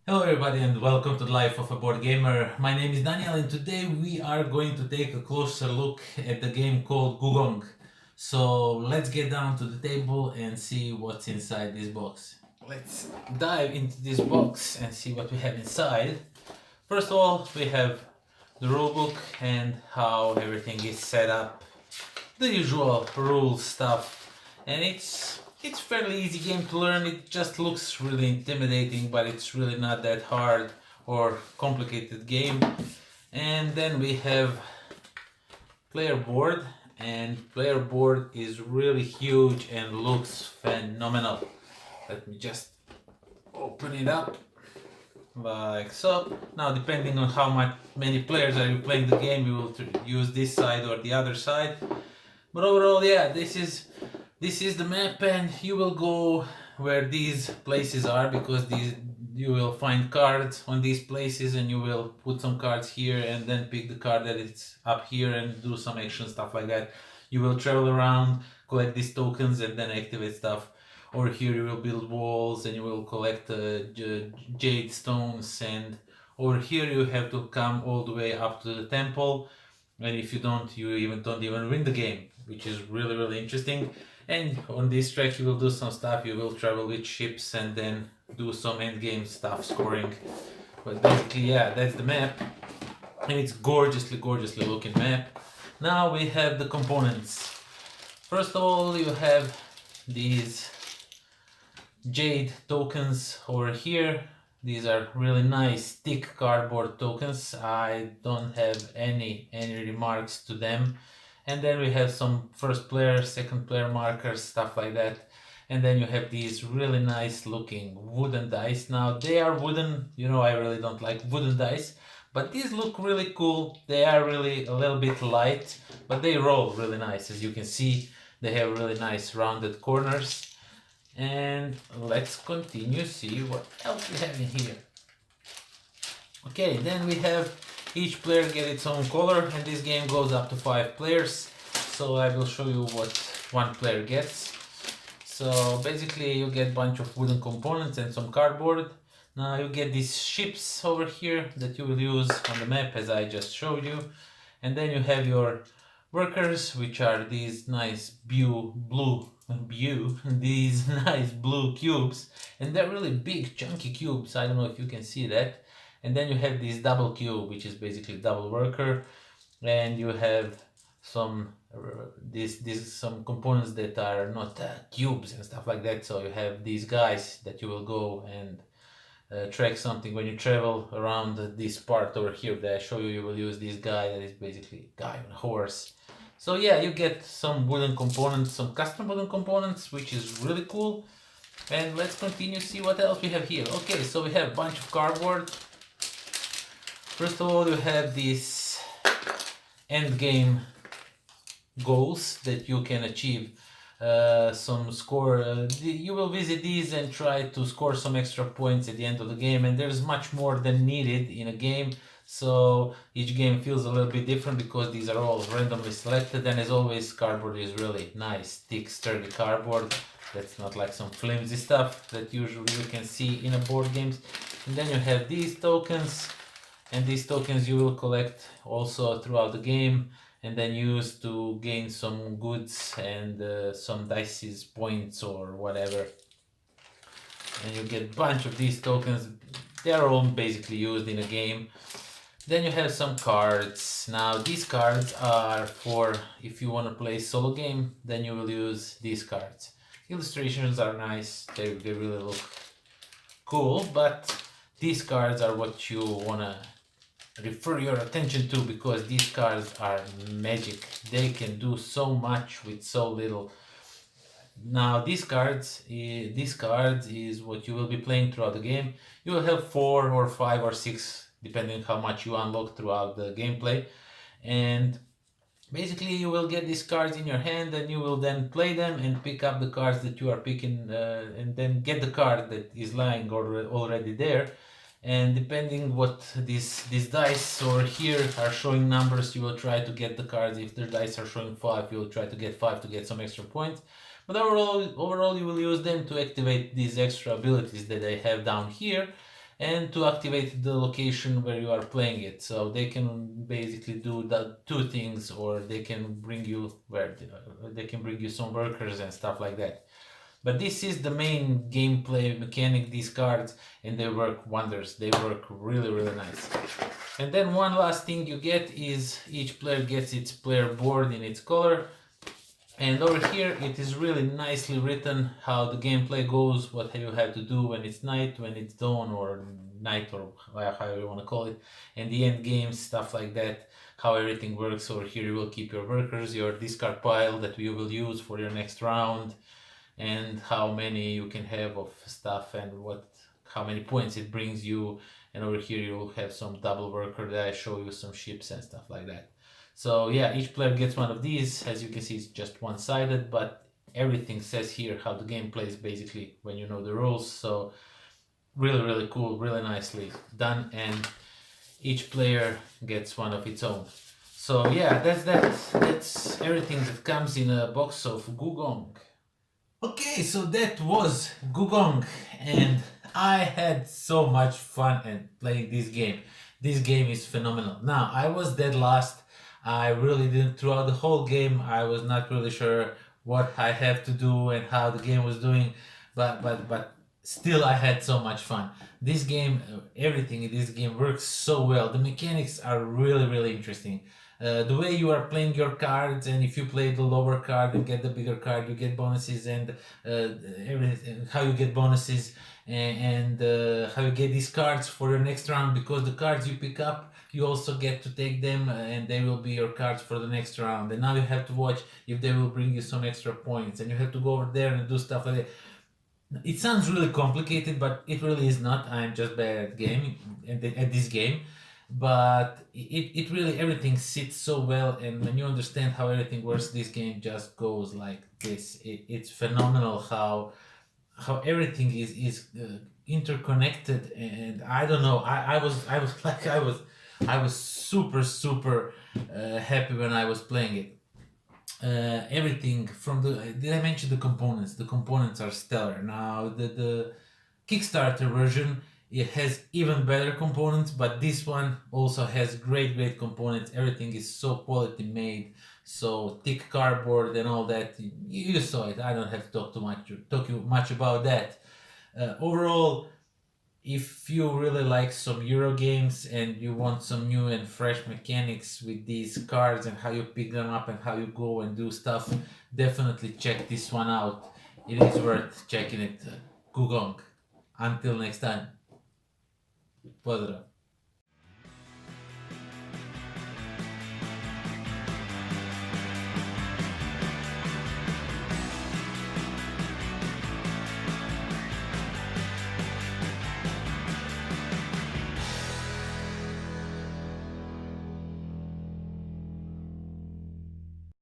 Hello everybody and welcome to the Life of a Board Gamer. My name is Daniel and today we are going to take a closer look at the game called GUGONG. So let's get down to the table and see what's inside this box. Let's dive into this box and see what we have inside. First of all, we have the rulebook and how everything is set up. The usual rule stuff, and it's fairly easy game to learn. It just looks really intimidating, but it's really not that hard or complicated game. And then we have player board, and player board is really huge and looks phenomenal. Let me just open it up like so. Now, depending on how many players are you playing the game, you will use this side or the other side. But overall, yeah, this is the map, and you will go where these places are, because you will find cards on these places, and you will put some cards here and then pick the card that is up here and do some action stuff like that. You will travel around, collect these tokens, and then activate stuff. Over here you will build walls and you will collect jade stones, and over here you have to come all the way up to the temple, and if you don't, you don't even win the game, which is really interesting. And on this track you will do some stuff. You will travel with ships and then do some end game stuff, scoring. But basically, yeah, that's the map, and it's gorgeously looking map. Now we have the components. First of all, you have these jade tokens over here. These are really nice thick cardboard tokens. I don't have any remarks to them. And then we have some first player, second player markers, stuff like that. And then you have these really nice looking wooden dice. Now they are wooden, I really don't like wooden dice, but these look really cool. They are really a little bit light, but they roll really nice. As you can see, they have really nice rounded corners. And let's continue, see what else we have in here. Okay, then we have each player get its own color, and this game goes up to 5 players. So I will show you what one player gets. So basically you get a bunch of wooden components and some cardboard. Now you get these ships over here that you will use on the map, as I just showed you. And then you have your workers, which are these nice these nice blue cubes, and they're really big chunky cubes. I don't know if you can see that. And then you have this double cube, which is basically double worker, and you have some some components that are not cubes and stuff like that. So you have these guys that you will go and track something when you travel around this part over here that I show you. You will use this guy that is basically a guy on a horse. So yeah, you get some wooden components, some custom wooden components, which is really cool. And let's continue, see what else we have here. Okay, so we have a bunch of cardboard. First of all, you have these end game goals that you can achieve. Some score, you will visit these and try to score some extra points at the end of the game, and there's much more than needed in a game. So each game feels a little bit different because these are all randomly selected, and as always, cardboard is really nice, thick, sturdy cardboard. That's not like some flimsy stuff that usually you can see in a board games. And then you have these tokens, and these tokens you will collect also throughout the game, and then use to gain some goods and some dices points or whatever. And you get a bunch of these tokens. They are all basically used in a game. Then you have some cards. Now these cards are for if you want to play solo game, then you will use these cards. Illustrations are nice, they really look cool, but these cards are what you want to refer your attention to, because these cards are magic. They can do so much with so little. Now these cards is what you will be playing throughout the game. You will have 4 or 5 or 6 depending how much you unlock throughout the gameplay, and basically you will get these cards in your hand, and you will then play them and pick up the cards that you are picking, and then get the card that is lying already there. And depending what these dice over here are showing numbers, you will try to get the cards. If the dice are showing 5, you will try to get 5 to get some extra points. But overall you will use them to activate these extra abilities that I have down here. and to activate the location where you are playing it. So they can basically do the two things, or they can bring you they can bring you some workers and stuff like that. But this is the main gameplay mechanic, these cards, and they work wonders. They work really, really nice. And then one last thing you get is each player gets its player board in its color. And over here it is really nicely written how the gameplay goes, what you have to do when it's night, when it's dawn, or night, or however you want to call it, and the end game, stuff like that, how everything works. Over here you will keep your workers, your discard pile that you will use for your next round, and how many you can have of stuff, and how many points it brings you. And over here you will have some double worker that I show you some ships and stuff like that. So yeah, each player gets one of these. As you can see, it's just one-sided, but everything says here how the game plays basically when you know the rules. So really, really cool, really nicely done, and each player gets one of its own. So yeah, that's everything that comes in a box of Gugong. Okay, so that was Gugong, and I had so much fun at playing this game. This game is phenomenal. Now, I was dead last. I really didn't, throughout the whole game, I was not really sure what I have to do and how the game was doing, but still I had so much fun. This game, everything in this game works so well. The mechanics are really, really interesting. The way you are playing your cards, and if you play the lower card and get the bigger card, you get bonuses, and everything, how you get bonuses, and how you get these cards for your next round, because the cards you pick up, you also get to take them, and they will be your cards for the next round. And now you have to watch if they will bring you some extra points, and you have to go over there and do stuff like that. It sounds really complicated, but it really is not. I'm just bad at this game, but it really, everything sits so well, and when you understand how everything works, this game just goes like this. It's phenomenal how everything is interconnected, and I don't know. I was super happy when I was playing it. Everything from did I mention the components? The components are stellar. Now the Kickstarter version, it has even better components, but this one also has great components. Everything is so quality made, so thick cardboard and all that. You saw it. I don't have to talk you much about that. Overall, if you really like some Euro games and you want some new and fresh mechanics with these cards and how you pick them up and how you go and do stuff, definitely check this one out. It is worth checking it. Gugong. Until next time. Pozdrav.